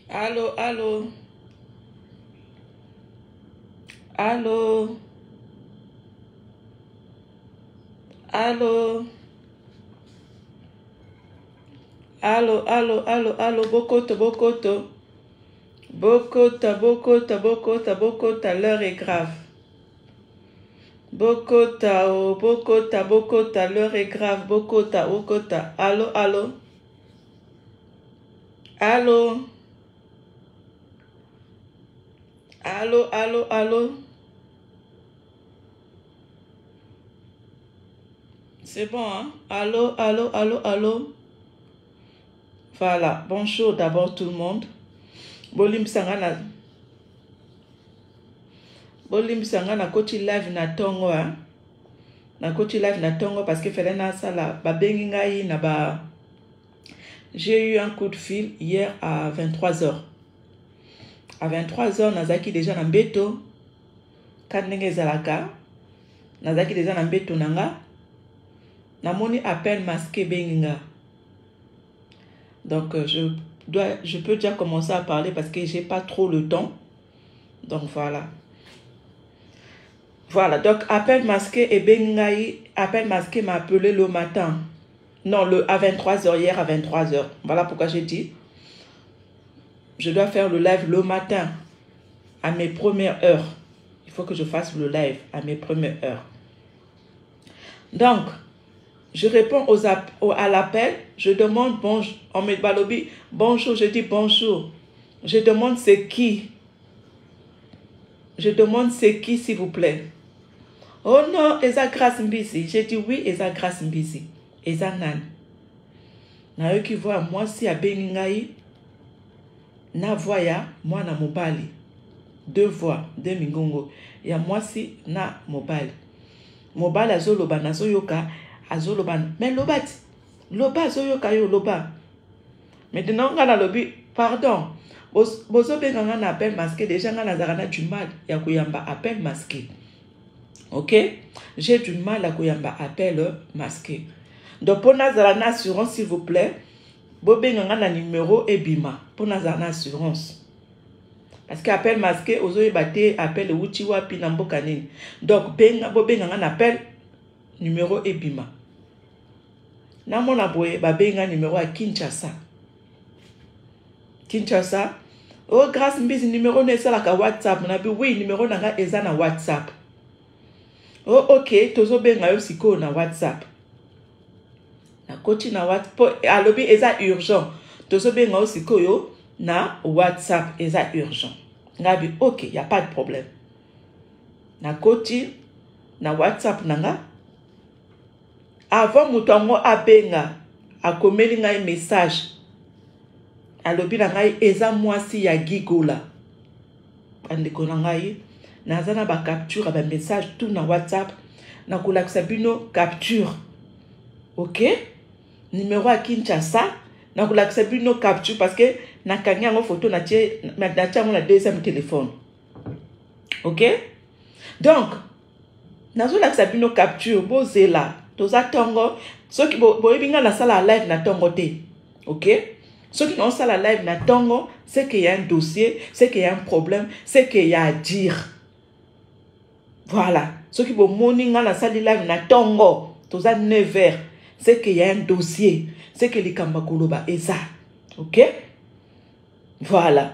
Allô, allô, allô, allô, allô, allô, allô, allô, Bokoto, Bokoto, Bokota, Bokota, Bokota, Bokota, l'heure est grave. Bokota, oh, Bokota, Bokota, l'heure est grave. Bokota, Bokota, allô, allô, allô, allô, allô, allô. C'est bon, hein? Allô, allô, allô, allô. Voilà, bonjour d'abord tout le monde. Bolim Sangana. Bolim Sangana, koti live na tongo, hein? Na koti live na tongo parce que fallait na sala ba bengi ngai na ba. J'ai eu un coup de fil hier à 23h. À 23h, nazaki déjà na mbeto. Kanenge zalaka. Nazaki déjà na mbeto nanga. Namoni appel masqué benginga. Donc je peux déjà commencer à parler parce que j'ai pas trop le temps. Donc voilà. Voilà, donc appel masqué et bengingaï. Appel masqué m'a appelé le matin. Non, à 23h, hier à 23h. Voilà pourquoi j'ai dit. Je dois faire le live le matin, à mes premières heures. Il faut que je fasse le live à mes premières heures. Donc, je réponds à l'appel. Je demande bonjour. On me balobi bonjour. Je dis bonjour. Je demande c'est qui. Je demande c'est qui, s'il vous plaît. Oh non, Eza Grace Mbisi. J'ai dit oui, Eza Grace Mbisi. Eza Nan. Na yo qui voit moi si à Beningaï. Na voya moi na mobali. Deux voix, deux mingongo. Ya moi si na mobile. Mobile azoloba na zoyoka azoloba. Mais lobati. Loba azoyoka yo loba. Maintenant on a lobi pardon. Bozo benga na appel masqué déjà na nazarana du mal ya kuyamba appel masqué. OK? J'ai du mal à kuyamba appel masqué. Donc pour nazarana assurance s'il vous plaît. Bo benga na numéro ebima pour nazarana assurance. Parce qu'appel masqué, aux oeufs battés, appel Uchiwa Pinamboka nini. Donc, benga un appel numéro Ebima. Na mon aboye, benga numéro à Kinshasa. Kinshasa. Oh, grâce mbisi numéro n'est ça la WhatsApp. On a dit oui, numéro nanga eza na WhatsApp. Oh, ok, tozo benga yo siko na WhatsApp. Na koti na WhatsApp. Alobi eza urgent. Tozo benga yo siko yo na WhatsApp eza urgent. Ngabi ok, il y a pas de problème. Na koti na WhatsApp nanga. Avant mutango abenga akomeli ngai message. Alobi na ngai eza mwasi ya gigola. Andeko na ngai nazana ba capture ba message tout na WhatsApp na kolakisa bino capture. OK? Numéro à Kinshasa na kolakisa bino capture parce que na kanya ngo photo na tie na mon deuxième téléphone. OK? Donc nazo lakisa bino capture bozela toza tongo ceux qui boyebinga na sala live na tongo te. OK? Ceux qui n'ont ça la live na tongo, c'est qu'il y a un dossier, c'est qu'il y a un problème, c'est qu'il y a à dire. Voilà. Ceux qui vont morning na sala live na tongo, toza 9h, c'est qu'il y a un dossier, c'est que les kambakoloba et ça. OK? Voilà.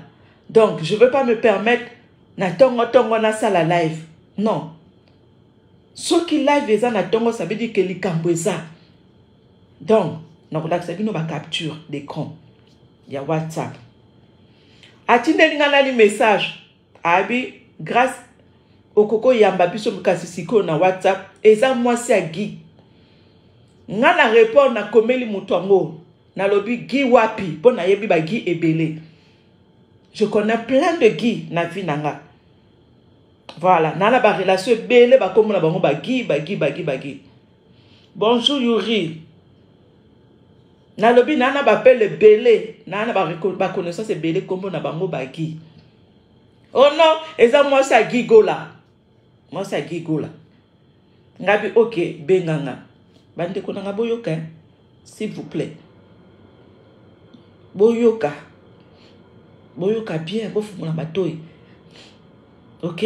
Donc, je ne veux pas me permettre na tongo tongo na sala live. Non. Ceux qui live les na tongo, ça veut dire que les kambo ça. Donc, nous avons capture d'écran. Il y a WhatsApp. Atindeli ngana li message. Abi, grâce au koko yamba biso mukasi siko na WhatsApp. Eza mwasi a gi. Ngana répond na komeli mutuango. Na lobi gi wapi. Bon na yebi ba gi ebele. Je connais plein de gi na vie nanga. Voilà. Nana ba relation ebele ba komo na bango ba gi. Bonjour Yuri. Nalobi nana bapele belé, nana ba connaissance belé comme na bango bagi. Oh non, eza moi ça gigola. Moi ça gigola. Ngabi OK, benganga. Bande ko nga boyoka, s'il vous plaît. Boyoka. boyoka bien bofungola matoi. OK?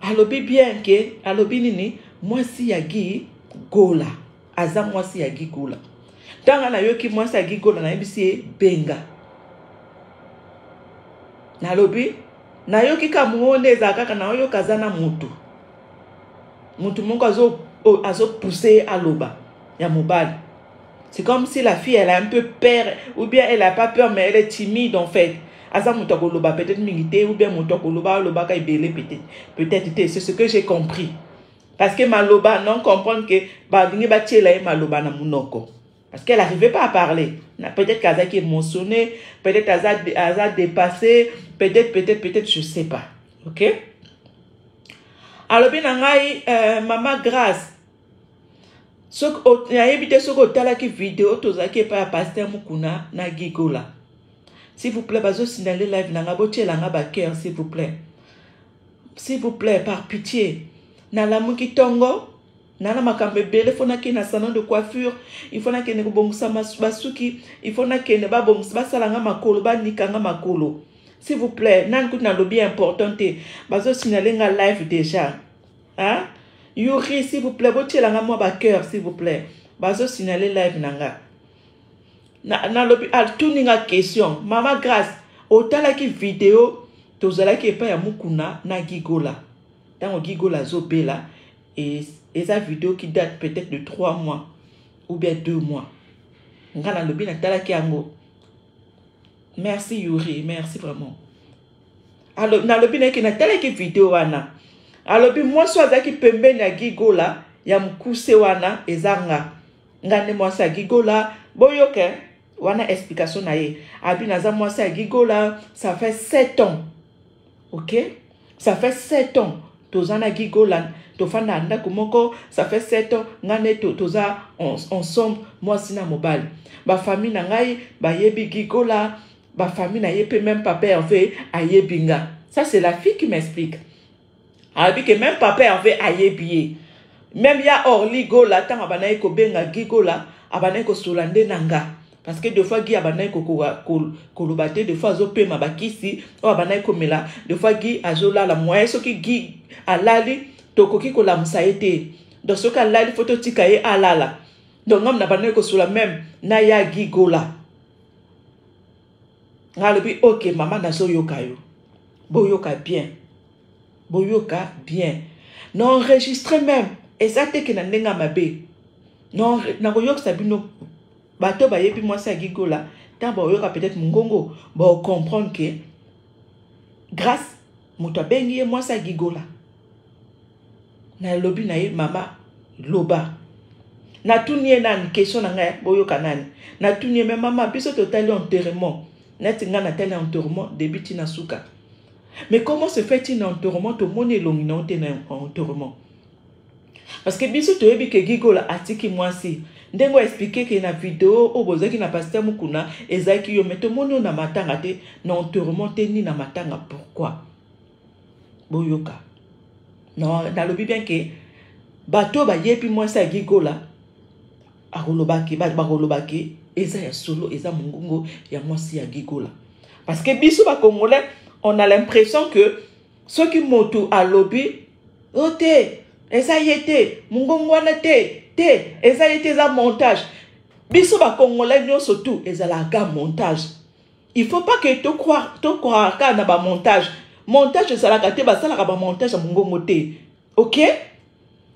Alobi bien ke alobi nini mwasi ya Guy Gola aza mwasi ya Guy Gola. Tanga na yoki mwasi ya Guy Gola na yebisi benga. Na lobi na yoki ka muone ezaka na yoka zana mutu. Mutu moko azo pousser aloba ya mobali. C'est comme si la fille elle a un peu peur ou bien elle a pas peur mais elle est timide en fait. Aza mutu akoloba peut-être mingité ou bien mutu akoloba loba ka ibele peut-être c'est ce que j'ai compris. Parce que maloba non comprendre que ba lingi ba tiela maloba na munoko. Parce qu'elle n'arrivait pas à parler. Peut-être qu'Aza qui est émotionnée, peut-être Aza dépassé, peut-être, je ne sais pas. OK? Alors, bien, Maman Grâce, il y a évité ce que tu as qui vidéo, tu as qui pas pasteur Mukuna, na Guy Gola. S'il vous plaît, bazo signaler live, nanga boche langa ba cœur, s'il vous plaît. S'il vous plaît, par pitié. Na la muki tongo. Nana makambe bele fona ke na salon de coiffure il faut na ke ne bongsa basuki il faut na ke ne ba bongsa basalanga makolo ba nikanga makolo s'il vous plaît nan ku na lobby importante bazo signaler nga live déjà hein Yuri s'il vous plaît botelanga moi ba cœur s'il vous plaît bazo signaler live nanga na lobby al tuninga question Mama Grâce otala ki vidéo tozala ki pa ya mukuna na Guy Gola tango Guy Gola zo bela et sa vidéo qui date peut-être de 3 mois ou bien 2 mois. Ngana lobi na tala ki ango. Merci Yuri, merci vraiment. Alors na lobi na ki na tala ki vidéo wana. Alors bi moi so azaki pembeni ya Guy Gola ya mkuse wana ezanga. Ngane moi sa Guy Gola boyoke wana explication na ye. Abi naza moi sa Guy Gola ça fait 7 ans. OK? Ça fait 7 ans. Tozana Guy Gola tofanda ndako moko ça fait 7 ans ngane toza ensemble moi sina mobile ba famille na ngai ba yebi Guy Gola ba famille na yepe même papa Hervé ayebinga. Ça c'est la fille qui m'explique. Abi que même papa Hervé ayebié. Même ya Orly Gola tant abana ko benga Guy Gola abana ko solande nanga. Parce que des fois Guy abana ko kolobate des fois zo pema bakisi o abana ko mela des fois Guy azola la moyen so ki Guy alali tokoki ko la musaete donc ce cas là il faut tika ye alala donc ngam na bana ko sula même na ya Guy Gola ngalobi OK maman na so yoka yo boyoka bien non enregistrer même exacte que na ndenga mabe non na ko yok sabino bato ba yebi moi sa Guy Gola ta ba yoka peut-être mungongo ba comprendre que grâce muto bengi moi sa Guy Gola na lobi na ye mama loba na tunie nan question na ngai boyoka nani na tunie même mama biso totali enterrement na tinga na tali enterrement début na suka mais comment se fait-il enterrement to moni longi na enterrement parce que biso to yebi ke Guy Gola atiki mwasi ndengo expliquer que na vidéo o bozaki na pasteur Mukuna ezaki yo meto moni na matanga te na enterrement te ni na matanga pourquoi boyoka. Non, dans le bien que bateau ba yepi moi sa Guy Gola akolobaki ba kolobaki eza ya solo eza mungungo ya moi si ya Guy Gola parce que biso ba congolais on a l'impression que ceux qui moto à lobby ote eza yete mungungo wana te eza yete za montage biso ba congolais nyo surtout eza la ga montage il faut pas que to croire ka na ba montage. Montage ça la gâté ba ça la ba montage mungongo te. OK?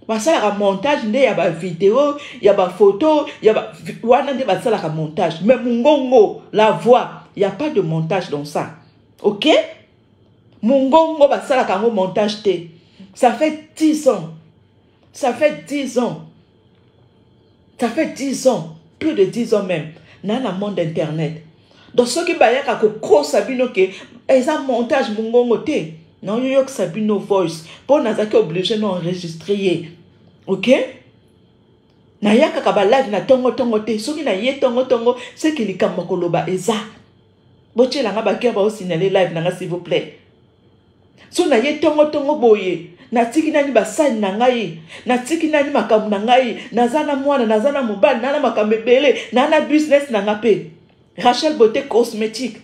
Ba ça la montage nde ya ba vidéo, ya ba photo, ya ba wana nde ba ça la montage. Mais mungongo la voix, il y a pas de montage dans ça. OK? Mungongo ba ça la montage te. Ça fait 10 ans. Ça fait 10 ans. Ça fait 10 ans, plus de 10 ans même dans le monde internet. Donc ceux qui bayaka ko sabino ke eza montage mungongo te non yo yok sabino voice pour nazaki obligé d'enregistrer. OK na yaka ka ba live na tongo te soki na ye tongo c'est que likamba koloba eza bochela nga ba ke ba signaler live nanga s'il vous plaît so na ye tongo boye na tiki nani ba sign na ngai na tiki nani makambu na ngai nazana mwana nazana mobali nana makambe bele nana business na ngape Rachel Beauté cosmétique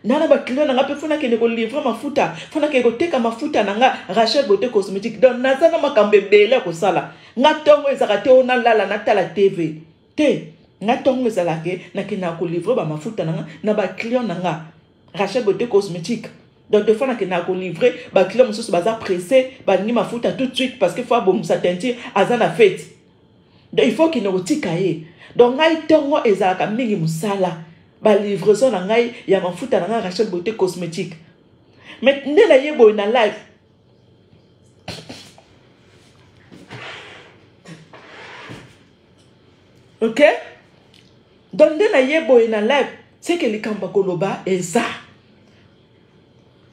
nana ba client nanga pe fona ke ne ko livrer mafuta fona ke ko teka mafuta nanga Rachel Beauté Cosmétique donc nazana makambe bele ko sala nga tongo ezaka te ona lala na tala TV te nga tongo ezala ke na ke na ko livrer ba mafuta nanga na ba client nanga Rachel Beauté Cosmétique donc de fois na ke na ko livrer ba client mususu baza pressé ba ni mafuta tout de suite parce que faut bon sa teinture azana fête donc il faut qu'il ne otika ye donc ngai tongo ezala mingi musala ba livraison na ngai ya mafuta na ngai Rachel Beauté Cosmétique mais ndela yebo na live ok donc ndela yebo na live c'est que likamba koloba eza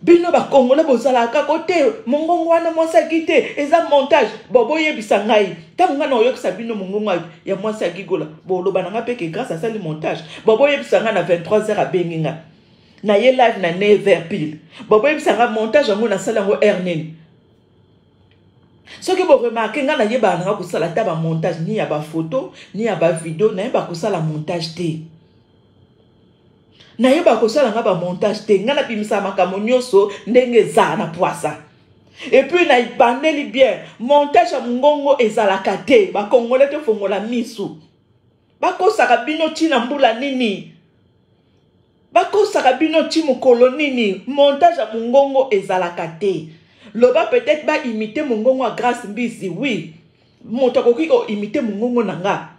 bino ba congolais bozala ka côté mongongo wana mwasa kite eza montage bobo yebisa ngai tanga na oyokisa bino mongongo ya mwasa gigola boloba na ngape ke grâce à ça le montage bobo yebisa ngai na 23h a benginga na ye live na 9h pile bobo yebisa ngai montage ngo na sala ngo ernene ce que vous remarquez ngai na yeba na ko sala ta ba montage ni ya ba photo ni ya ba vidéo na yeba ko sala montage te na yeba ko sala nga ba montage te nga na bimisa makambo nyonso ndenge za na poisa et puis na ibandeli bien montage ya ngongo ezalaka te ba congolais te fongola misu bakosaka bino tina mbula nini bakosaka bino ti mokolo nini montage ya ngongo ezalaka te loba peut-être ba imiter ngongo a Grâce Mbisi oui moto akoki ko imiter ngongo nanga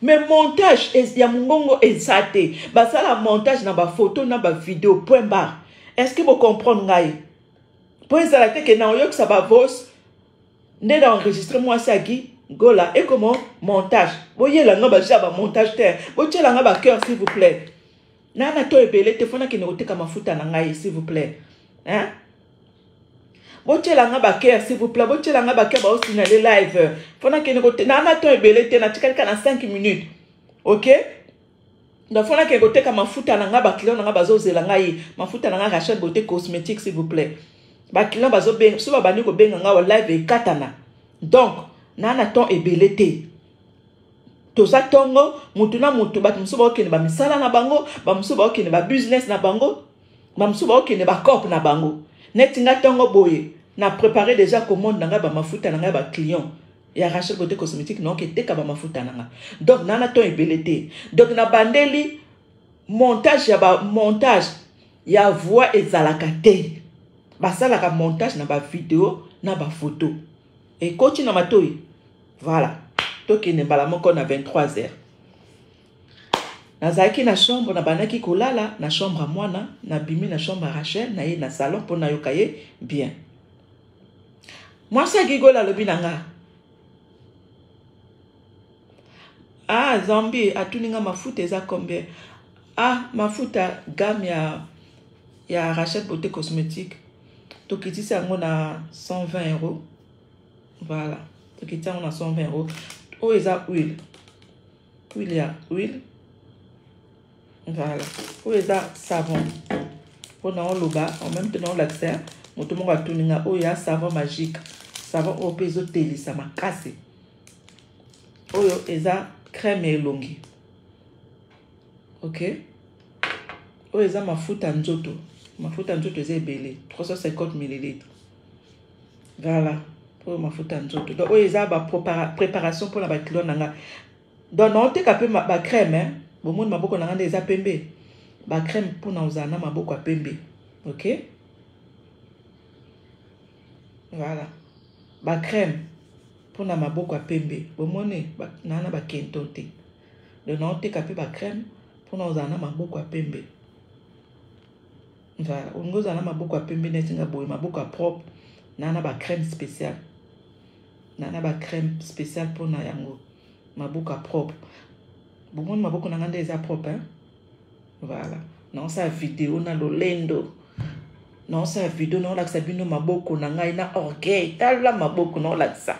mais montage ya mungongo ezate basala montage na ba photo na ba vidéo point barre est-ce que vous comprenez ngai pour ezala te ke na oyokisa ba voice nde na enregistrer moi sagi gola et comment montage boyela nga ba jaba montage te botiela nga ba cœur s'il vous plaît nana to ebele te fona ke ne oteka mafuta na ngai s'il vous plaît hein botiela nga ba cœur s'il vous plaît botiela nga ba cœur ba aussi na les live fona ke ne ko nana to ebele te na tikalika na 5 minutes ok donc fona ke oteka mafuta na nga ba client na nga bazozela ngai mafuta na nga Rachel Beauté Cosmétique s'il vous plaît ba client bazo ben so ba bani ko benga nga wa live e katana donc nana to ebele te toza tongo mutu na mutu bat musu ba okene ba misala na bango ba musu ba okene ba business na bango ba musu ba okene ba corp na bango neti nga tongo boye na préparer déjà commande na nga ba mafuta na nga ba client ya Rachel Beauté Cosmétique non ke teka ba mafuta na nga donc nana to ebele te donc na bandeli montage ya voix ezalaka te basalaka montage na ba vidéo na ba photo et coach na matoi voilà tokene mbala moko na 23h nazaki na chambre na banaki kolala na chambre à mwana na bimi na chambre à Rachel na ye na salon pour na yokaye bien moi ça gigola lobi nanga ah Zambi atuninga mafuta eza combien ah mafuta gamme ya Rachel Beauté Cosmétique tokitisi yango na 120 €. Voilà tokitisi yango na 120 €. Oh eza huile ya huile. Voilà oh eza savon pour na oloba en même temps l'accès moto moko atuninga oh ya savon magique savon au peso teli ça m'a cassé oyo eza crème elongi ok oyo eza mafuta nzoto eza ebele 350 ml. Voilà pour mafuta nzoto donc oyo eza ba préparation pour la ba client nanga donc non te ka pe ba crème hein bomoni maboko nanga eza pembe ba crème pour na uzana maboko a pembe ok voilà ba crème pour na maboko a pembe bomoni nana ba kentote donc non te ka pe ba crème pour na uzana maboko a pembe. Voilà on uzana maboko a pembe netinga boye maboko a propre nana ba crème spéciale pour na yango maboko a propre bomoni maboko nanga nde eza propre hein. Voilà non ça vidéo na lolendo non ça vidéo non lakisa bino maboko na ngai na orgueil tala maboko non lakisa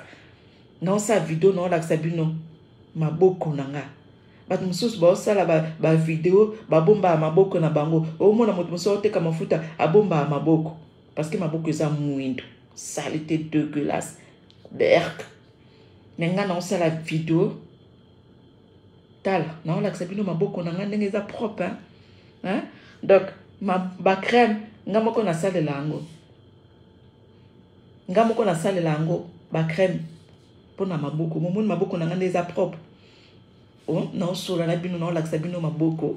non ça vidéo non lakisa bino maboko na nga bat mususu ba osala ba vidéo ba bomba maboko na bango omona moto mususu oteka mafuta abomba maboko parce que maboko eza mwindo saleté dégueulasse berk nenga na osala vidéo tala na lakisa bino maboko na nga ndenge eza propre hein donc ba crème nga moko na salela yango ba crème pona maboko momoni maboko na nga nde eza propre na osola na bino na olakisa bino maboko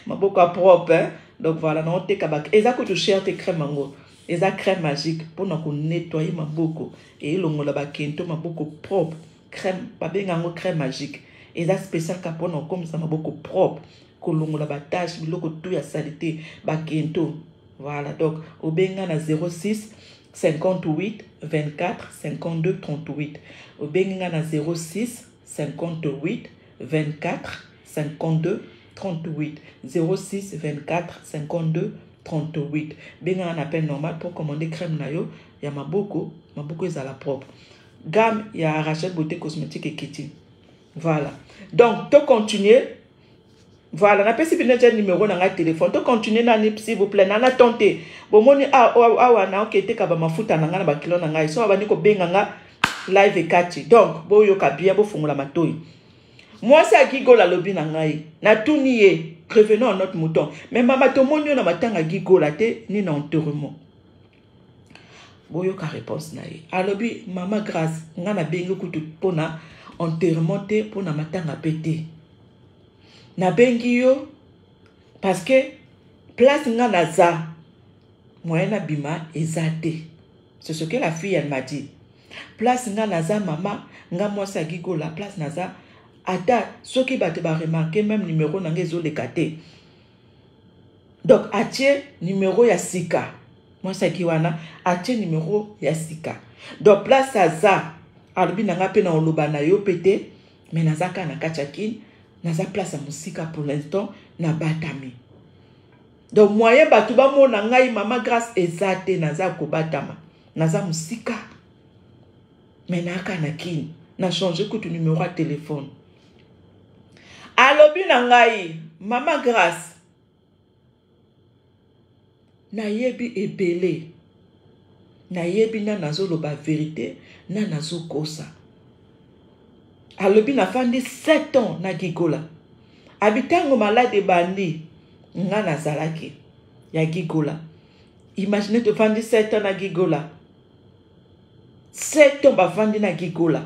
maboko a propre hein? Donc voilà na oteka ba eza ko to cher te crème yango eza crème magique pona ko nettoyer maboko et elongola ba kento maboko propre crème babenga yango crème magique eza spécial ka pona comme ça maboko propre kolongola ba tache biloko tout ya salité ba kento. Voilà donc obenga na 06 58 24 52 38 obenga na 06 58 24 52 38 06 24 52 38 benga un appel normal pour commander crème na yo ya maboko ezala propre gamme ya Rachel Beauté Cosmétique et Kitty. Voilà donc to continuer. Voilà, na pesi bino déjà numéro na nga téléphone. To continuer na nip s'il vous plaît. Na tente. Bomoni na okete ka ba mafuta na nga na ba kilo na nga. So abani ko benga nga live ekati. Donc, bo yo ka bien bo fungula matoi. Moi c'est Guigo la lobi na ngai. Na tuniye. Revenons à notre mouton. Mais mama to monyo na matanga Guigo la te ni na enterrement. Bo yo ka réponse na ye. Alobi mama grâce nga na bengi kutu pona enterrement te pona matanga pété. Na bengi yo parce que place nga naza moyena bima ezate. C'est ce que la fille elle m'a dit. Place nga naza mama nga moi sa Guigo la place naza ata soki bate ba remarquer même numéro na ngezo le kate. Donc atie numéro ya sika. Moi sa kiwana atie numéro ya sika. Donc place aza albi nanga pe na oloba na yo pété mais nazaka na kachakin. Naza place à musika pour l'instant na batami. Donc moyen batu ba mo na ngai mama grâce ezate naza ko batama. Naza musika. Mais naka na kin na changer que ton numéro de téléphone. Alobi na ngai mama grâce. Na yebi ebele. Na yebi na nazo loba vérité na nazo kosa. Alobi na fandi 7 ans na Gigola. Habitango malade bandi nga na zalaki ya Gigola. Imaginez te fandi 7 ans na Gigola. 7 ans ba fandi na Gigola.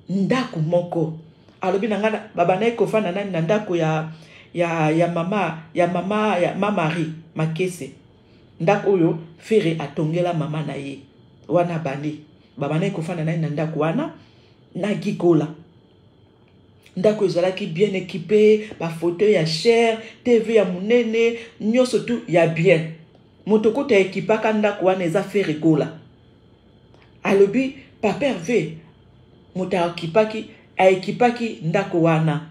Ndaku moko. Alobi na nga baba na ko fanda na ndaku ya mama Marie Makese. Ndaku oyo fere atongela mama na ye. Wana bandi. Baba na ko fanda na ndaku wana na Gigola. Ndako ezalaki bien équipé, ba fauteuil ya cher, TV ya munene, nyoso tout ya bien. Motoko ta équipaka ndako wana eza fere gola. Alobi papa Hervé mota équipaki ndako wana.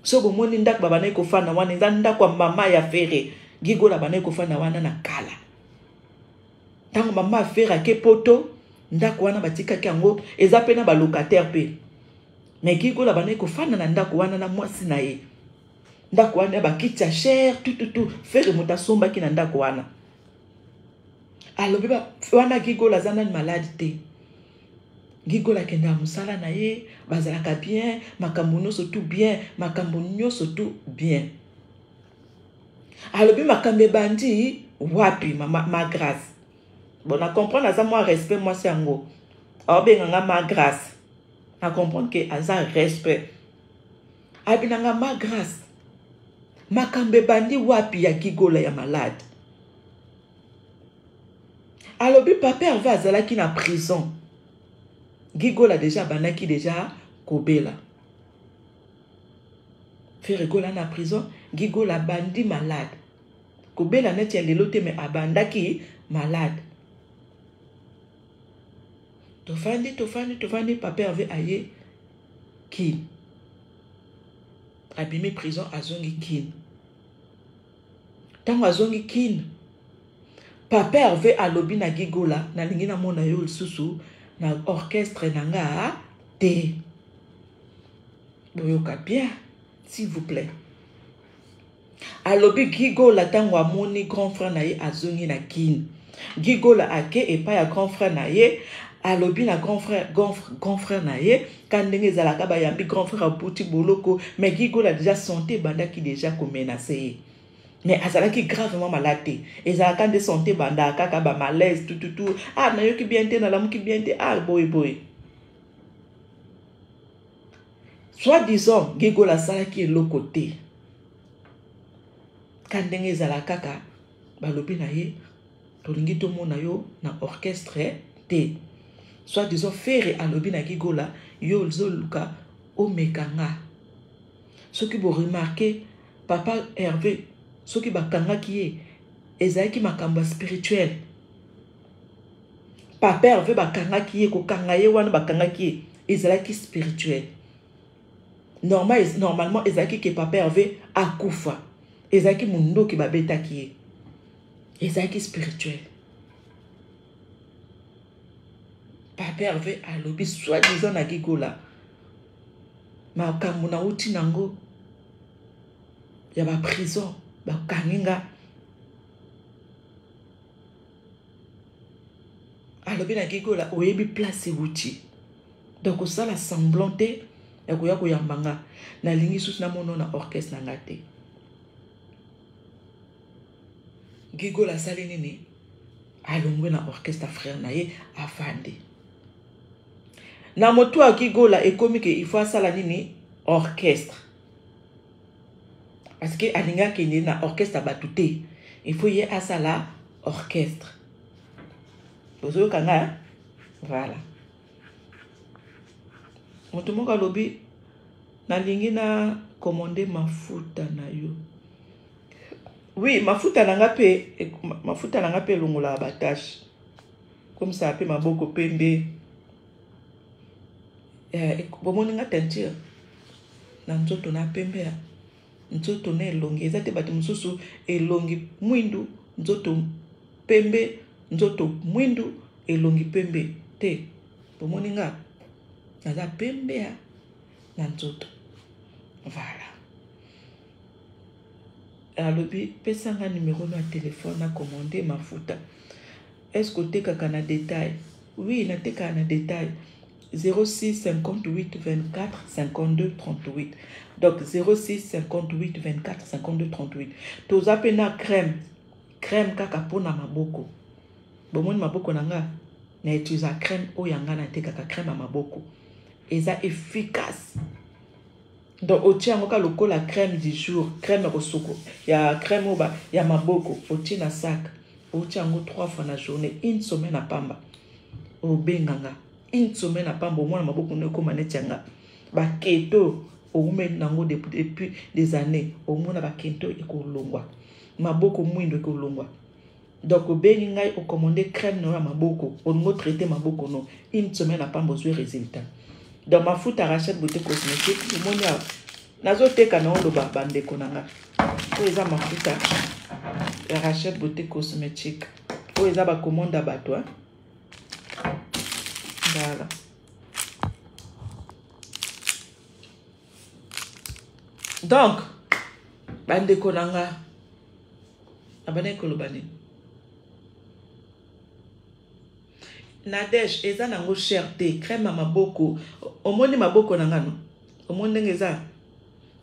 So bomoni ndako baba na ko fana wana eza ndako mama ya fere. Gigola bana ko fana wana na kala. Tango mama fere ke poto ndako wana batikaki yango eza pe na ba locataire pe. Mais Gigola bana ko fana na ndako wana na mwasi na ye. Ndako wana ba kitcha cher tout fere mota somba ki na ndako wana. Alobi ba wana Gigola zana malade te. Gigola kenda musala na ye bazalaka bien, makambo nyonso tout bien, makambo nyonso tout bien. Alobi makambe bandi wapi ma grâce. Bon, na comprendre ça moi respect moi c'est ngo. Benga ma grâce. Na comprendre que aza respect. Abinanga ma grâce. Makambe bandi wapi ya Gigola ya malade. Alobi papa Hervé azalaki na prison. Gigola déjà banaki déjà kobela. Frère Gola na prison, Gigola bandi malade. Kobela neti ya lelo te mais abandaki malade. Tofandi, papa Hervé aye kin. Abimi prison azongi kin. Tango azongi kin. Papa Hervé alobi na Gigola, na lingi na mona yo lisusu, na orchestre nanga te. Boyoka bien, s'il vous plaît. Alobi Gigola tango amoni grand frère na ye azongi na kin. Gigola ake epa ya grand frère na ye. Alobi na grand frère na ye quand ndenge ezalaka bayambi grand frère aputi boloko mais Gigola déjà santé bandaki déjà ko menacer. mais azalaki gravement malade. Et ça quand de santé banda kaka ba malaise tout. Ah na yo ki bien te na lamu ki bien te ah boy. Soit disant Gigola sala qui est l'autre côté. Quand ndenge zala kaka balobi na ye tolingi to mona yo na orchestre te. Soit disant faire alobi na Gigola yo zoluka o mekanga. Ce qui vous remarquer papa Hervé ce qui bakanga qui est ezaki makamba spirituel. Papa Hervé bakanga qui est ko kanga ye wana bakanga qui est ezalaki spirituel. Normalement ezalaki que papa Hervé akufa. Ezalaki mundo ki babeta qui est. Ezalaki spirituel. Papa Hervé alobi soit disant na Gigola makambo na uti nango ya ba prison ba kaninga alobi na Gigola oyebi place uti donc ça la semblanté ya koya koyambanga na lingi susu na mono na orchestre na ngate Gigola sali nini alongwe na orchestre frère na ye afandi na moto a Gigola ekomi ke il faut sala nini orchestre parce que alinga kende na orchestre batute il faut y asala orchestre bozo kanga voilà moto moko lobi na lingi na commander mafuta na yo oui mafuta nanga pe longola batache comme ça pe maboko pembe bomoni nga teinture na nzoto na pembe ya nzoto na elongi ezate bato mosusu elongi mwindu nzoto pembe nzoto mwindu elongi pembe te bomoni nga naza pembe ya na nzoto voilà alobi pesanga numéro na téléphone na commander mafuta est-ce que tekaka na détail oui na tekaka na détail 06 58 24 52 38 donc 06 58 24 52 38 toza pena crème kaka pona maboko bomoni maboko nanga na utiliser crème oyanga na tekaka crème à maboko eza efficace donc otiango ka lokola crème du jour crème kosoko ya crème oba ya maboko oti na sac otiango 3 fois na journée une semaine à pamba obenganga une semaine à pamba au moins maboko ne koma netianga ba keto au moins nango depuis des années au moins ba keto ekolongwa maboko mwindo ekolongwa donc obengi ngai o commander crème no ya maboko on traiter maboko no une semaine à pamba zo résultat dans ma mafuta Rachel Beauté Cosmétique monia nazo teka na oloba bandeko nanga po eza mafuta ya Rachel Beauté Cosmétique po eza ba commande bato hein. Voilà. Donc bandeko nanga abane kolobani Nadège eza nango cherté crème à maboko omoni maboko nanga no omoni ngeza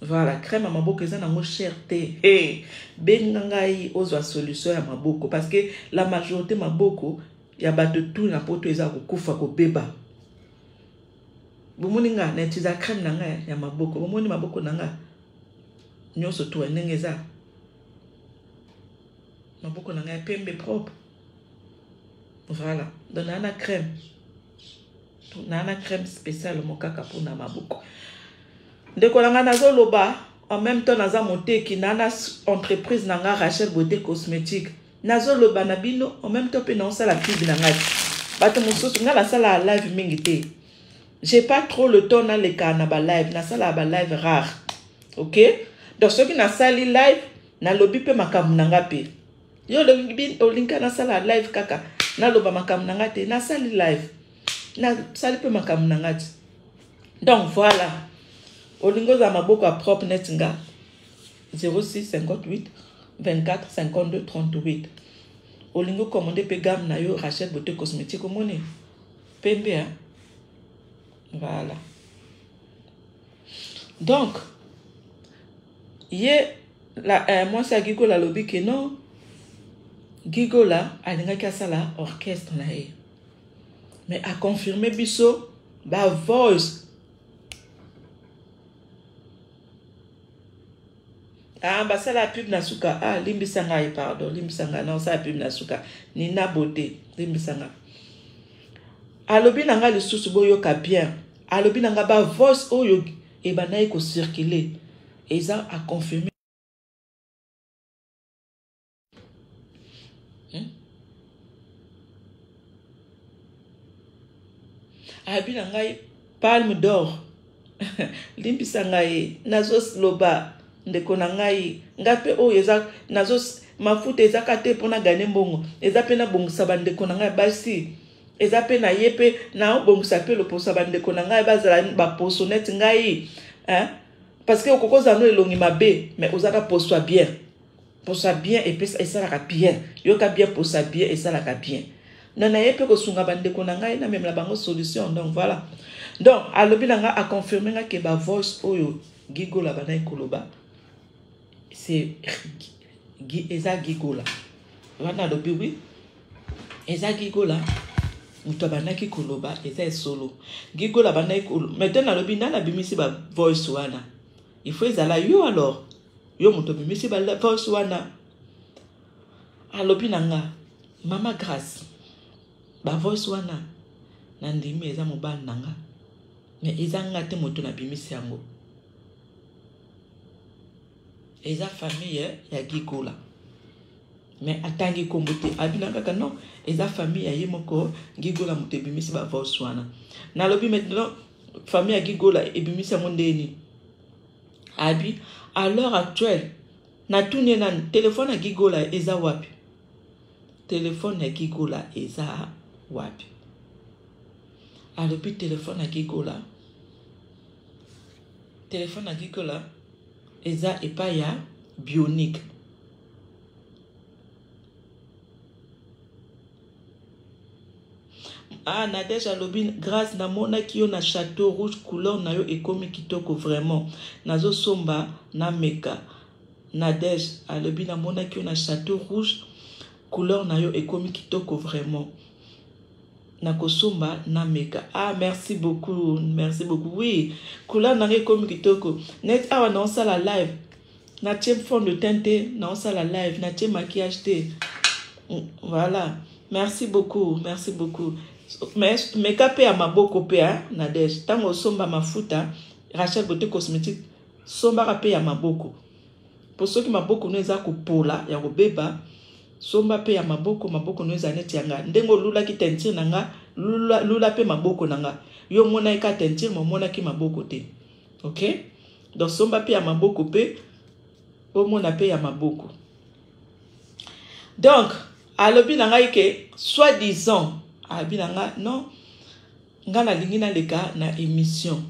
voilà crème à maboko eza nango cherté benga ngai ozwa solution ya maboko parce que la majorité maboko ya bato tout na poto eza kokufa kobeba bomoni nga na utilisation crème nanga ya maboko bomoni maboko nanga nyonso to ndenge eza maboko nanga ya pembe propre. Voilà, donc on a une crème spéciale mon kaka pour na maboko. Ndeko nanga nazo loba en même temps naza monté ki nana entreprise nanga Rachel Beauté Cosmétique. Nazo loba na bino en même temps pe na sala pub nanga. Bato mosusu nga la sala live mingi te. J'ai pas trop le temps na le kana ba live, na sala ba live rare. OK? Donc ceux qui na sali live na lobi pe makamu nanga pe. Yo le linka na sala live kaka. Na loba makam nangate na sali live na sali pe makam nangate donc voilà olingo za maboko a propre netinga 06 58 24 52 38 olingo commander pe gamme na yo Rachel Beauté Cosmétique omoni pembe hein? Voilà donc ye Moi, c'est Gigola lobby que non. Gigola, alingaki asala orchestre na ye. Mais a confirmé biso, ba voice. Ah, bah ça la pub nasuka. Ah, limbisanga, pardon, limbisanga. Non, ça la pub nasuka. Nina beauté, limbisanga. Alobi nanga le sous boyo bien. Alobi nanga ba voice oyo e banayi ko circuler. Et ça a confirmé. Abi nanga palme d'or. Limbisanga nazos loba. Ndeko na ngai ngape o eza nazos mafuta eza kate pona gane mbongo eza pe na bongisa bandeko na ngai basi eza pe na yepe na bongisa pe lo posa bandeko na ngai bazala ba posonete ngai hein parce que okokoza no elongi mabe mais ozaka poswa bien et puis ça la bien yoka bien posa bien et ça la bien na yepe ko sunga bandeko na ngai na même la bango solution donc voilà donc alobi nanga a confirmer nga ke ba voice oyo Gigola bana koloba c'est Eza Gigola. Wana lobi oui. Eza Gigola. Muto banaki koloba eza solo. Gigola banaki koloba. Maintenant lobi nana bimisi ba voice wana. Il faut ezala yo alors. Yo muto bimisi ba voice wana. Alobi nanga Mama Grâce. Ba voice wana. Nandimi eza mobal nanga. Mais eza ngate muto na bimisi yango. Eza famille ya Gigola. Mais atangi kombote abinanga ka non, eza famille ya yemoko Gigola mutebimisi ba voice wana. Na lobi maintenant famille ya Gigola ebimisi mondeni. Abi à l'heure actuelle na tune na téléphone ya Gigola eza wapi? Téléphone ya Gigola eza wapi? Alobi téléphone ya Gigola. Téléphone ya Gigola eza epa ya Bionique. Ah, Nadège alobi grâce na mona ki yo na château rouge couleur na yo ekomi kitoko vraiment. Nazo somba na meka. Nadège alobi na mona ki yo na château rouge couleur na yo ekomi kitoko vraiment. Nakosomba na meka. Ah, merci beaucoup. Merci beaucoup. Oui, couleur na yo ekomi kitoko. Net awa na on la live. Na tiem fond de teinte, na on la live, na tiem maquillage te. Voilà. Merci beaucoup. Merci beaucoup. Mais kapé à maboko pe hein, Nadège. Tango somba mafuta, Rachel Beauté Cosmétique, somba kapé à maboko. Pour ceux qui maboko nous a pola ya beba, somba pe ya maboko no ezaneti yanga. Ndengo lula ki tentire nanga, lula pe maboko nanga. Yo mona ka tentire mo mona ki maboko te. OK? Donc somba pe ya maboko pe, o mona pe ya maboko. Donc, alobi nanga ike soi-disant abinanga non ngana lingina leka na émission.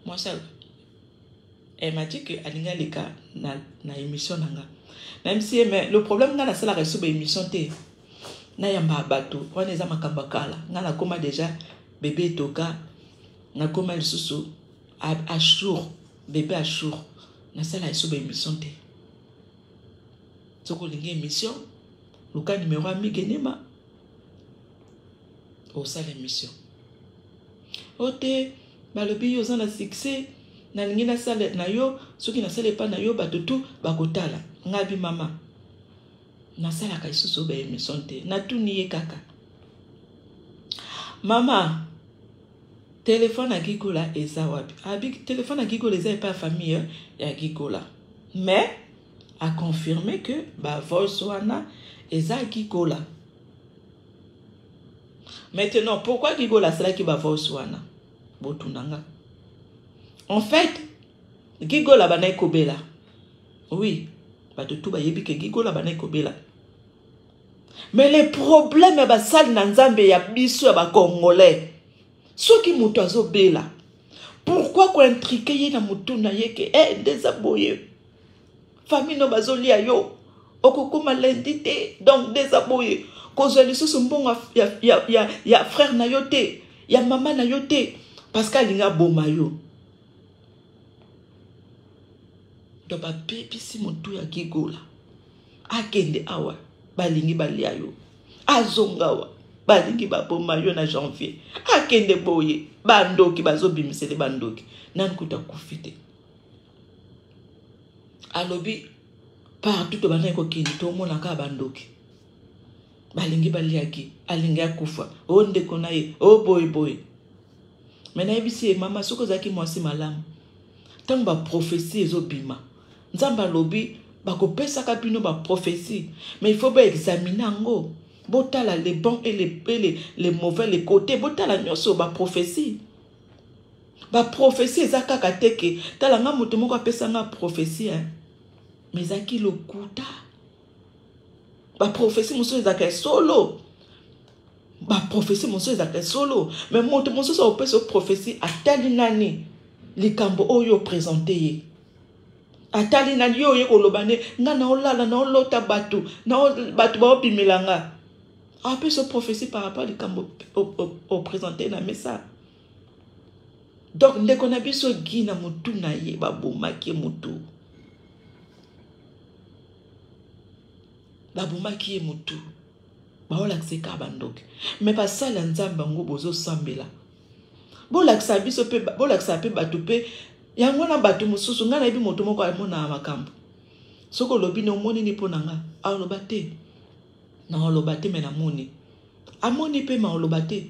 Moi ça elle m'a dit que alinga leka na émission nanga. Même si mais le problème ngana sala reçu ba émission te. Na yamba bato, on eza makamba kala. Ngana koma déjà bébé toka na koma lisusu à jour, bébé à jour. Na sala reçu ba émission te. Soko lingi émission, le cas numéro 1 migenema. Au salle émission. Ote, balobi yo zana succès, na lingi na salle na yo, soki na salle pa na yo batutu bakotala. Ngabi mama. Na sala ka isusu ba émission te. Na tuni ye kaka. Mama, téléphone à Gigola eza wapi? Abi téléphone à Gigola eza pas famille ya Gigola. Mais a confirmé que ba voice wana eza Gigola. Maintenant, pourquoi Gigola c'est là qui va voice wana? Botunanga. En fait, Gigola banay kobela. Oui, ba tout ba yebi ke Gigola banay kobela. Mais le problème ba sal na nzambe ya biso ba congolais. Soki muto azobela. Pourquoi ko intriquer ye na mutu na yeke desaboye? Famille no bazoli ya yo. Okokoma l'entité donc desaboye. Cause les sous mbongo ya frère na yote, ya maman na yote parce qu'alinga boma yo. donc bapepisi motu ya gigola akende awa balingi balia yo azonga wa balingi baboma yo na janvier akende boye bandoki bazobimisele bandoki nani kuta kufite alobi partout to bana ko kindi to mona ka bandoki balingi baliaki alingi akufa o ndeko na ye o boy mena ebisi mama soko zaki mwasi malamu tant ba prophétie ezobima nzamba lobi bakopesaka bino ba prophétie mais il faut ba examiner ngo botala les bons et les mauvais les côtés botala nyoso ba prophétie ezaka teke tala nga mutu moko apesa nga prophétie mais zaki lokuta ba prophétie muso ezaka solo ba prophétie muso ezaka solo mais mutu muso so opesa prophétie atali nani likambo oyo présenter ye atali nani yo ye kolobane nga na olala na olota batu ba opimilanga apesa prophétie par rapport likambo au présenter na message. Donc ndeko na biso gina mutu na ye babomaki mutu babomaki mutu baolakisa ka bandoki mais basala nzamba ngo bozo sambela bolakisa biso pe bolakisa pe batu pe yango na batu mususu nga na yebi moto moko amona makambo soko lobi no moni ni pona nga aloba te na oloba te mena moni amoni pe ma oloba te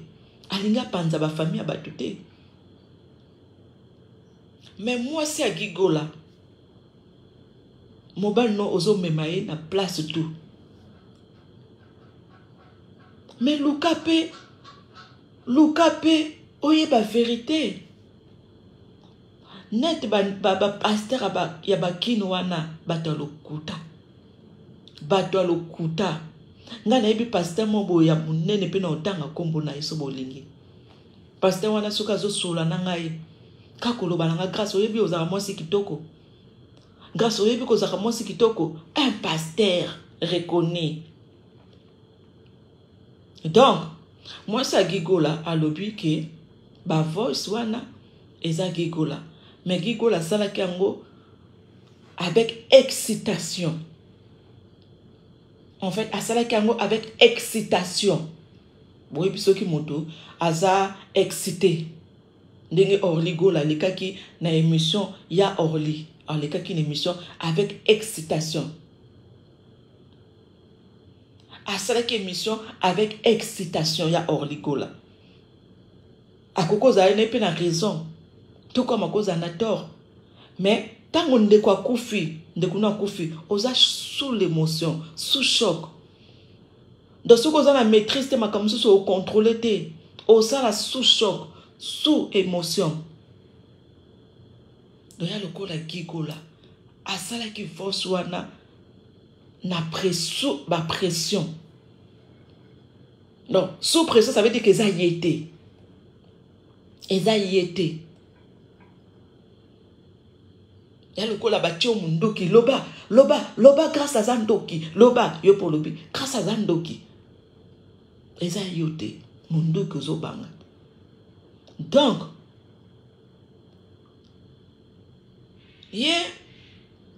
alinga panza ba famille batu te. Mais moi c'est à gigola mobile no ozo memaye na place tout mais lukape oye ba vérité net ba pasteur ya ba kino wana batalokuta nga na yebi pasteur mobo ya munene pe na otanga kombo na yeso bolingi pasteur wana suka zo sula na ngai kakolo balanga grâce oyebi ozaka mwasi kitoko grâce oyebi kozaka mwasi kitoko un pasteur reconnu. Donc moi ça gigola alobi ke ba voice wana eza gigola mais gigola sala kango avec excitation. En fait asala kango avec excitation boye biso ki moto aza excité ndenge Orligo la lekaki na émission ya Orly lekaki na émission avec excitation asalaki émission avec excitation ya Orligo la akoko za ene pe na raison tout comme akoko na tort mais tango ndeko akufi ndeko na akufi oza sous l'émotion sous choc donc ce qu'on a la maîtrise te makambo so au contrôler te oza la sous choc sous émotion. Donc il y a le coup la gigola asala ki force wana na pression ba pression. Donc sous pression ça veut dire que ça y était. Et ça y était. Il y a le coup la batio mundoki loba grâce à Zandoki loba yo pour lobi grâce à Zandoki. Et ça y était mundoki zobanga. Donc,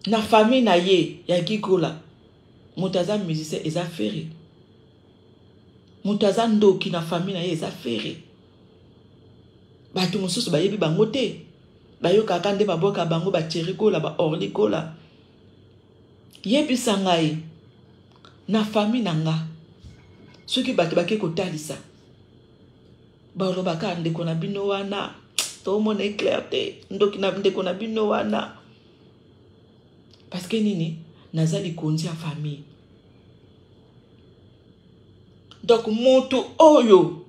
na famille na ye, ya gigola, mutaza musicien eza ferré. Mutaza ndoki na famille na ye eza ferré. Batu mususu ba yebi bango te. Ba yo kakande baboka bango ba cherikola ba orlikola. Yebi sangai na famille na nga. Soki batu bake kotalisa. Balobaka ndeko na bino wana to mona éclair te ndoki na ndeko na bino wana parce que nini nazali konzi ya famille. Donc moto oyo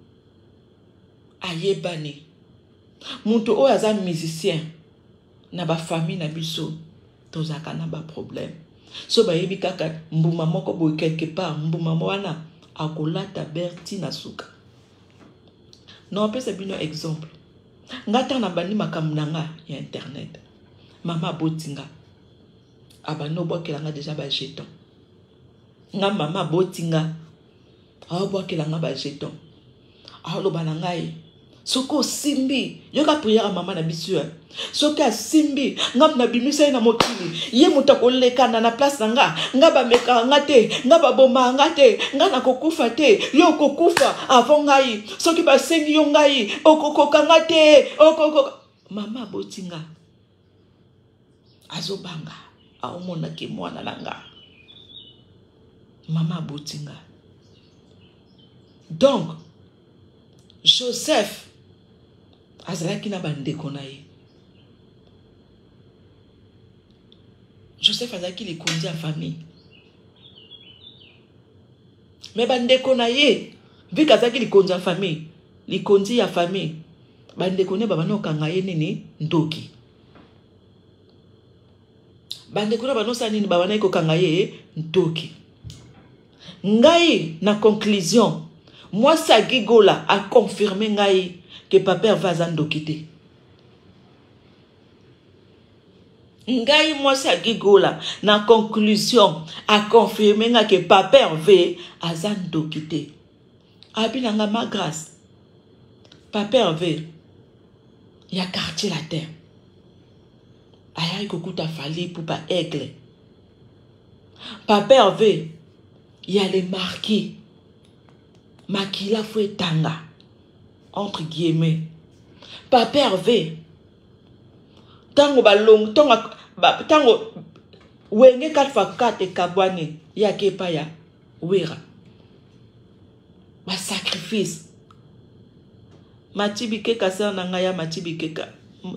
ayebani moto oyo aza musicien na ba famille na biso tozaka na ba problème so ba yebi kaka mbuma moko boy quelque part mbuma wana akolata berti na suka. Non, c'est bien un exemple. Ngata na bani makamnanga ya internet. Mama botinga. Abano bokelanga déjà ba jeton. Nga mama botinga. Bokelanga ba jeton. Lo banangai. Soko simbi, yoka prière à maman na bisu. Soka simbi, ngam na bimisa na mokili. Ye mutako leka na place nga, nga ba meka ngate, nga ba boma ngate, nga na kokufa te, yo kokufa avant ngai. Soki ba sengi yo ngai, okokoka ngate, okoko. Mama botinga. Azobanga, aomona ke mwana nanga. Mama botinga. Donc, Joseph azalaki na bandeko na ye. Joseph azalaki likonzi ya famille. Mais bandeko na ye, vu kazalaki likonzi ya famille, likonzi ya famille, bandeko ne babano kanga ye nini ndoki. Bandeko na bano sa nini babana ko kanga ye ndoki. Ngai na conclusion, moi sa gigola a confirmé ngai que papa va zandokite. Ngai moi sa gigola na conclusion a confirmé ngai que papa Hervé a zandokite. Abinanga ma grâce. Papa Hervé ya quartier la terre. Aya ikokuta fali pour pas aigle. Papa Hervé ya les marquis. Makila fue tanga. Entre guillemets. Papa Hervé. Tango balong, tango wenge 4x4 e kabwane ya kepa ya wera. Ba sacrifice. Mati bikeka sa nanga ya mati bikeka.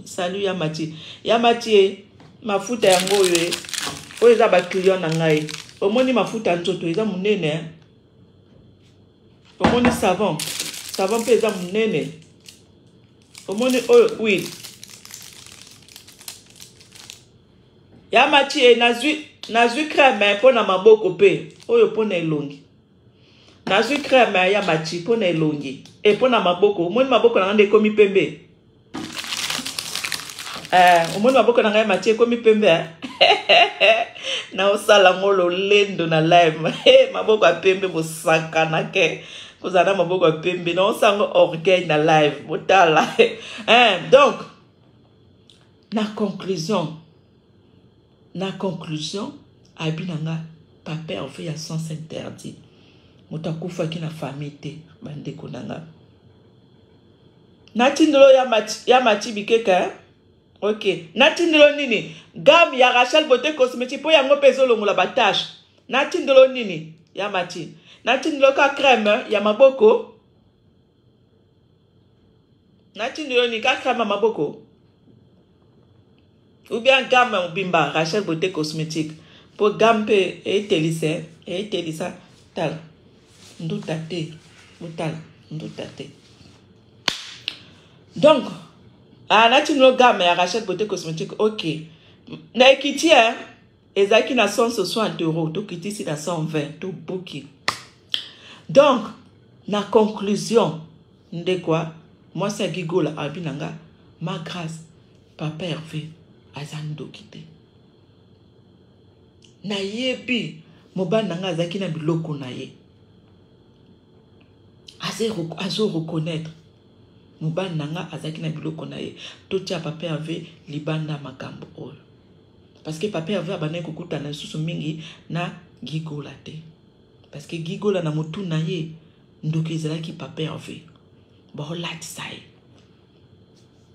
Salut ya mati. Ya mati mafuta yango yo. Oyo za ba client nanga e. Omoni mafuta nzoto eza munene. Omoni savon. Savon pe eza munene. Omoni oil huile. Ya mati nazwi crème po na maboko pe. Oyo po na elongi. Nazwi crème ya mati po na elongi. E po na maboko. Omoni maboko na ngande komi pembe. Omoni maboko na ngande mati komi pembe. Na osala ngolo lendo na live. Maboko a pembe bosaka na ke. Kozana maboko a pembe. Na osango orgueil na live. Botala. Donc, na conclusion, abinanga papa Hervé ya sens interdit. Mutakufa ki na famille te bandeko nanga. Natindolo ya mati bikeka. Ok. Natindolo nini? Gam ya Rachel Beauté Cosmétique po yango pezo longola batache. Natindolo nini? Ya mati. Natindolo ka crème ya maboko. Natindolo ni ka crème ya maboko. Ou bien gamme bimba Rachel Beauté Cosmétique. Pour gamme et telisa tal. Ndoutate. Mutal. Ndoutate. Donc, natino gamme ya Rachel Beauté Cosmétique. Ok. Na ekiti ezaki na 160 €. To kiti si na 120. To bouki. Donc, na conclusion. Nde quoi? Moi c'est gigola abinanga. Ma grâce. Papa Hervé. Azando kite. Na yebi moba nanga azaki na biloko na ye. Azo reconnaître. Moba nanga azaki na biloko na ye. Totia papa Hervé libanda makambo oyo. Parce que papa Hervé abane kokuta na susu mingi na gigola te. Parce que gigola na motu na ye ndoki ezalaki papa Hervé. Bo lati sai.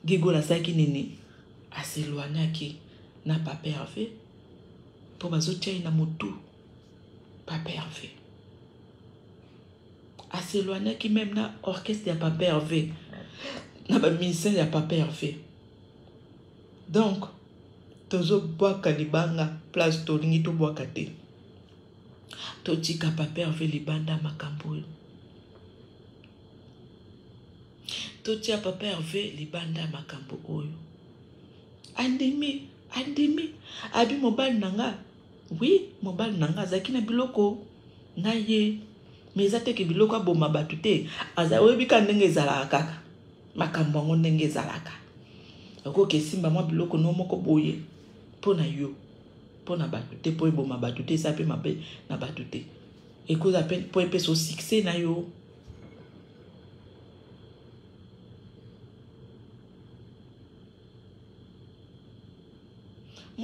Gigola saki nini? Aseloanaki na papa Hervé pour bazotia na motu papa Hervé. Aseloanaki même na orchestre ya papa Hervé na ba musicien ya papa Hervé. Donc tozo boaka libanga place tolingi to boaka te. Totika papa Hervé libanda makambo. Totia papa Hervé libanda makambo oyo. Andimi. Abi mobile nanga. Oui, mobile nanga zaki na biloko. Na ye. Mais zate ke biloko aboma batu te. Aza webika ndenge zalaka kaka. Makambo ngo ndenge zalaka. Oko ke simba mwa biloko no moko boye. Pona yo. Pona batu te po eboma batu te sape mabe na batu te. Eko za pen po epe so succès na yo.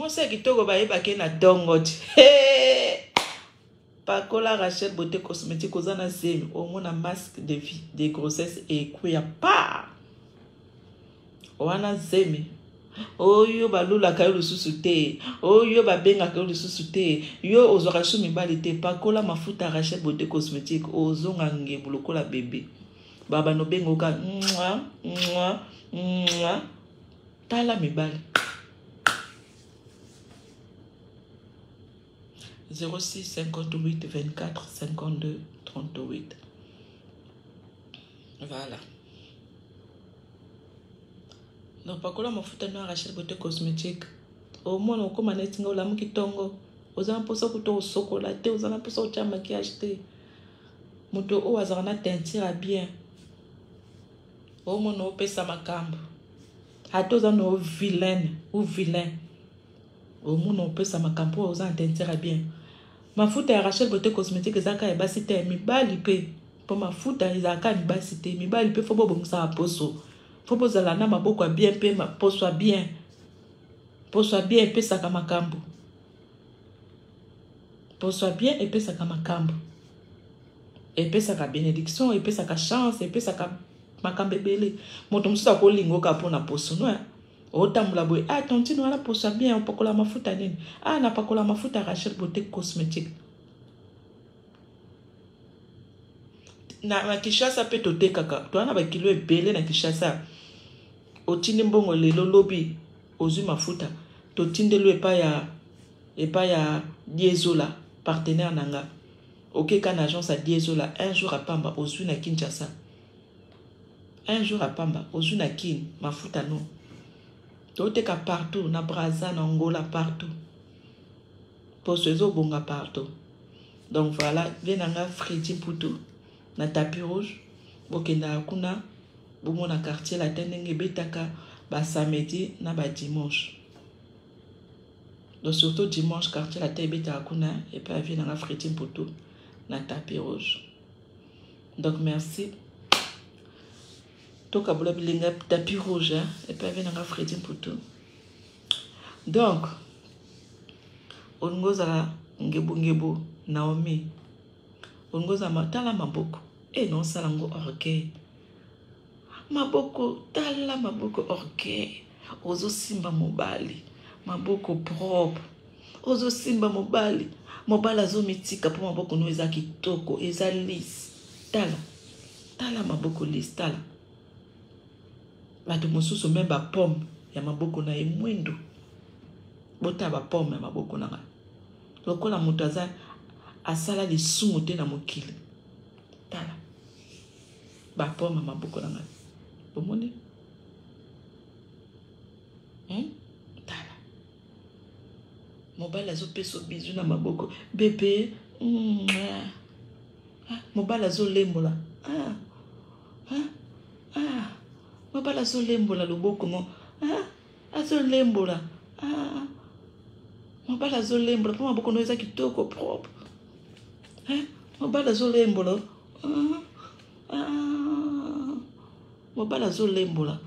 Moi, c'est qui togo ba eba ke na dongot. Pakola Rachel beauté cosmétique aux anazemi. Au moins un masque de vie, de grossesse et kuya pa. Wana zemi. Oh yo balula kayo lususute. Oh yo babenga kayo lususute. Yo ozorashu mibalite. Pakola mafuta Rachel beauté cosmétique. Ozonga nge bulokola bébé. Baba no bengo ka. Tala mibali. 06 58 24 52 38. Voilà. Donc, pas que la mafuta noire Rachel beauté cosmétique. Au moins, on commence à dire la mouki tongo. Aux ampoussa couteau au chocolaté, aux ampoussa au maquillage. Moto au azarana teintira bien. Au moins, on peut ça ma cambe. À tous nos vilaines ou vilains. Au moins, on peut ça ma cambe aux teintira bien. Mafuta ya Rachel beauté cosmétique ezaka e basite mibali pe po mafuta ezaka ni basite mibali pe fo bobongisa poso fo bozala na maboko bien pe poso bien pe saka makambo poso bien e pe saka makambo e pe saka bénédiction e pe saka chance e pe saka makambe bele moto mususa ko lingo ka pona poso no otamula boy tontino wana poso bien opakola mafuta nini na pakola mafuta Rachel beauté cosmétique na Kishasa pe tote kaka to na ba kilo ebele na Kishasa otindi mbongo lelo lobi ozui mafuta totinde lo epa ya Diesola partenaire nanga okeka na agence à Diesola un jour à Pamba ozui na Kinshasa un jour à Pamba ozui na Kin mafuta no toteka partout na Brazza na Angola partout poso ezo bonga partout. Donc voilà, venanga Freddy Poutou na tapis rouge bokenda kuna bomo na quartier la tendenge betaka ba samedi na ba dimanche. Donc surtout dimanche quartier la tendenge betaka kuna et puis venanga Freddy Poutou na tapis rouge. Donc merci. Toka bola bilinga tapis rouge et puis venanga Freddy Poutou. Donc ongoza ngebu Naomi ongoza matala maboko non salango orgueil maboko tala maboko orgueil ozo simba mobali maboko propre ozo simba mobali azo mitika po maboko no eza kitoko eza lisse tala maboko lisse tala bato mosusu même ba pomme ya maboko na emwendo bota ba pomme ya maboko na lokola moto aza asala lisumu te na mokili tala ba pomme ya maboko na ngai bomoni tala mobali azopesa bizu na maboko bebe mobali azolembola mobali azolembola loboko mo azolembola mobali azolembola po maboko no eza kitoko propre mobali azolembola mobali azolembola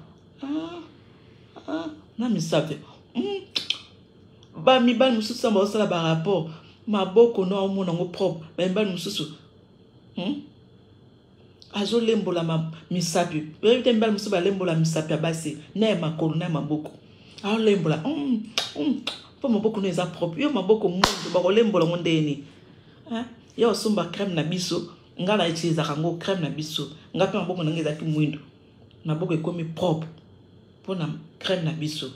na misape ba mibali mususu basala ba rapport maboko no omona ngo propre ba mibali mususu azolembola misape bete mibali mususu balembola misape ya basi na makolo na maboko azolembola po maboko no eza propre yo maboko mundu bakolembola ngo ndeni yo osomba crème na biso nga na utiliser kango crème na biso nga pe maboko nanga ezaki mwindu maboko ekomi propre pona crème na biso.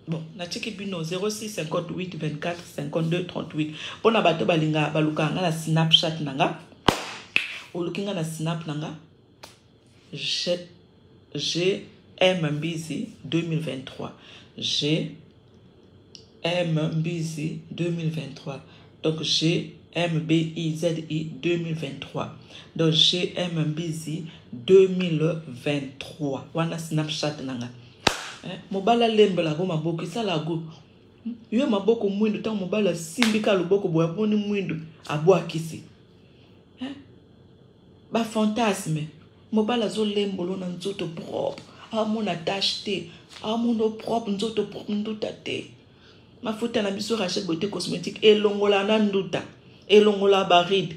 Bon na tiki bino 06 58 24 52 38 pona bato balinga baluka nga na Snapchat nanga olukinga na Snap nanga GM Mbizi 2023 GM Mbizi 2023. Donc GMBIZI 2023. Donc GM Mbizi 2023. Wana Snapchat nanga. Mobala lembela go maboko sala go. Yo maboko mwindu ta mobala simbika loboko boya boni mwindu abo akisi. Ba fantasme. Mobala zo lembolo na nzoto propre. amona tache te amono propre nzoto propre nduta te mafuta na biso Rachel beauté cosmétique elongola na nduta elongola baride